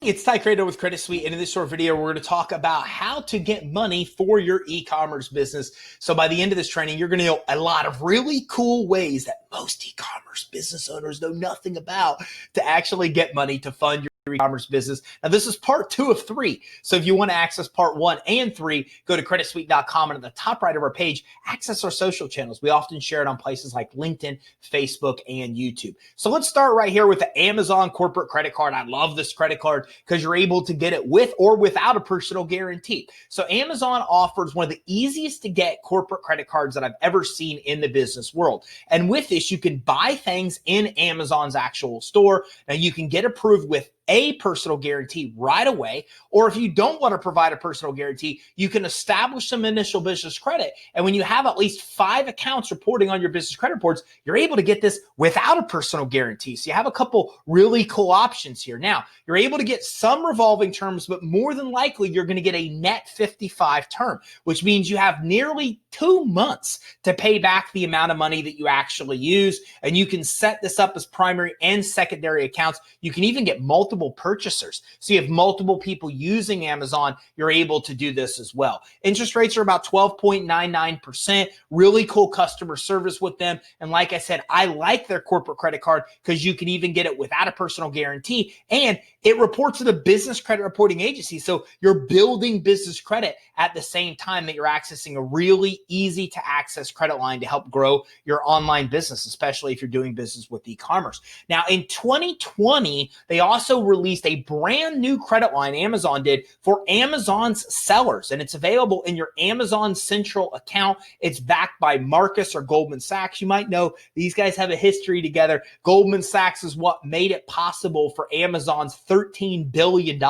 It's Ty Credo with Credit Suite, and in this short video, we're going to talk about how to get money for your e-commerce business. So by the end of this training, you're going to know a lot of really cool ways that most e-commerce business owners know nothing about to actually get money to fund your e-commerce business. Now, this is part 2 of 3. So if you want to access part 1 and 3, go to creditsuite.com, and at the top right of our page, access our social channels. We often share it on places like LinkedIn, Facebook, and YouTube. So let's start right here with the Amazon corporate credit card. I love this credit card because you're able to get it with or without a personal guarantee. So Amazon offers one of the easiest to get corporate credit cards that I've ever seen in the business world. And with this, you can buy things in Amazon's actual store. Now you can get approved with a personal guarantee right away, or if you don't want to provide a personal guarantee, you can establish some initial business credit. And when you have at least 5 accounts reporting on your business credit reports, you're able to get this without a personal guarantee. So you have a couple really cool options here. Now, you're able to get some revolving terms, but more than likely, you're going to get a net 55 term, which means you have nearly 2 months to pay back the amount of money that you actually use. And you can set this up as primary and secondary accounts. You can even get multiple purchasers. So you have multiple people using Amazon, you're able to do this as well. Interest rates are about 12.99%. Really cool customer service with them. And like I said, I like their corporate credit card because you can even get it without a personal guarantee. And it reports to the business credit reporting agency. So you're building business credit at the same time that you're accessing a really easy to access credit line to help grow your online business, especially if you're doing business with e-commerce. Now, in 2020, they also released a brand new credit line, Amazon did, for Amazon's sellers, and it's available in your Amazon Central account. It's backed by Marcus or Goldman Sachs. You might know these guys have a history together. Goldman Sachs is what made it possible for Amazon's $13 billion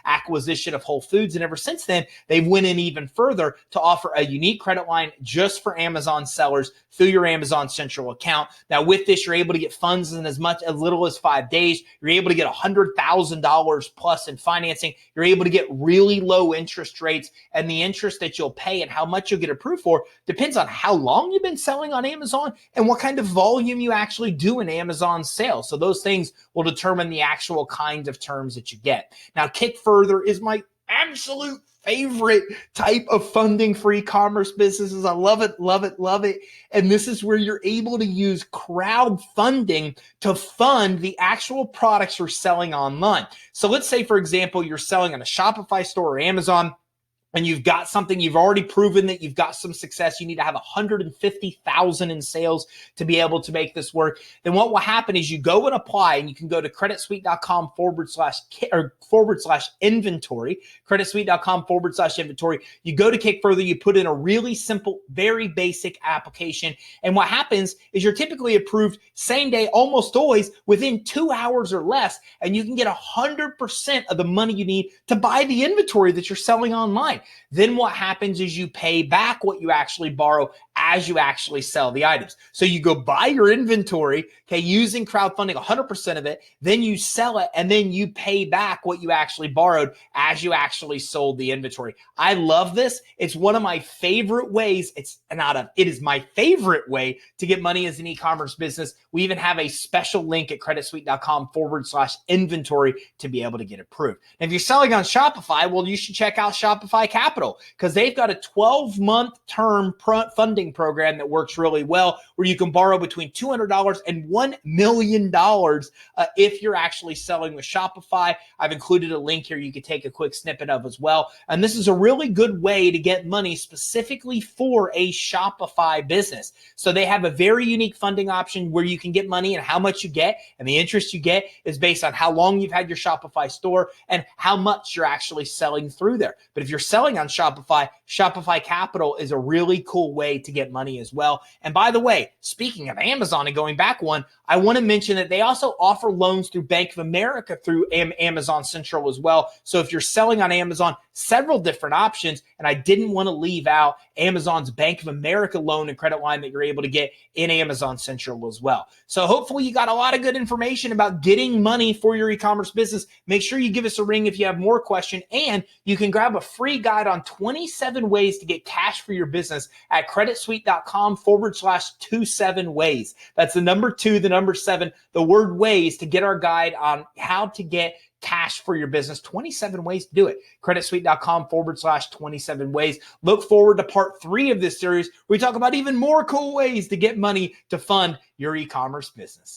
acquisition of Whole Foods, and ever since then, they've went in even further to offer a unique credit line just for Amazon sellers through your Amazon Central account. Now, with this, you're able to get funds in as little as 5 days. You're able to get $100,000 plus in financing. You're able to get really low interest rates, and the interest that you'll pay and how much you'll get approved for depends on how long you've been selling on Amazon and what kind of volume you actually do in Amazon sales. So those things will determine the actual kind of terms that you get. Now, Kick Further is my absolute favorite type of funding for e-commerce businesses. I love it, love it, love it. And this is where you're able to use crowdfunding to fund the actual products you're selling online. So let's say, for example, you're selling on a Shopify store or Amazon, and you've got something, you've already proven that you've got some success. You need to have 150,000 in sales to be able to make this work. Then what will happen is you go and apply, and you can go to creditsuite.com / inventory, creditsuite.com / inventory. You go to Kick Further, you put in a really simple, very basic application. And what happens is you're typically approved same day, almost always within 2 hours or less. And you can get 100% of the money you need to buy the inventory that you're selling online. Then what happens is you pay back what you actually borrow as you actually sell the items. So you go buy your inventory, okay, using crowdfunding, 100% of it, then you sell it, and then you pay back what you actually borrowed as you actually sold the inventory. I love this. It's one of my favorite ways. It is my favorite way to get money as an e-commerce business. We even have a special link at creditsuite.com / inventory to be able to get approved. And if you're selling on Shopify, well, you should check out Shopify Capital because they've got a 12-month term funding program that works really well, where you can borrow between $200 and $1 million if you're actually selling with Shopify. I've included a link here you can take a quick snippet of as well. And this is a really good way to get money specifically for a Shopify business. So they have a very unique funding option where you can get money, and how much you get and the interest you get is based on how long you've had your Shopify store and how much you're actually selling through there. But if you're selling on Shopify, Shopify Capital is a really cool way to get money as well. And by the way, speaking of Amazon and going back one, I want to mention that they also offer loans through Bank of America through Amazon Central as well. So if you're selling on Amazon, several different options, and I didn't want to leave out Amazon's Bank of America loan and credit line that you're able to get in Amazon Central as well. So hopefully you got a lot of good information about getting money for your e-commerce business. Make sure you give us a ring if you have more questions, and you can grab a free guide on 27 ways to get cash for your business at creditsuite.com /27 ways. That's the number 2, the number 7, the word ways, to get our guide on how to get cash for your business. 27 ways to do it. creditsuite.com/27 ways. Look forward to part 3 of this series where we talk about even more cool ways to get money to fund your e-commerce business.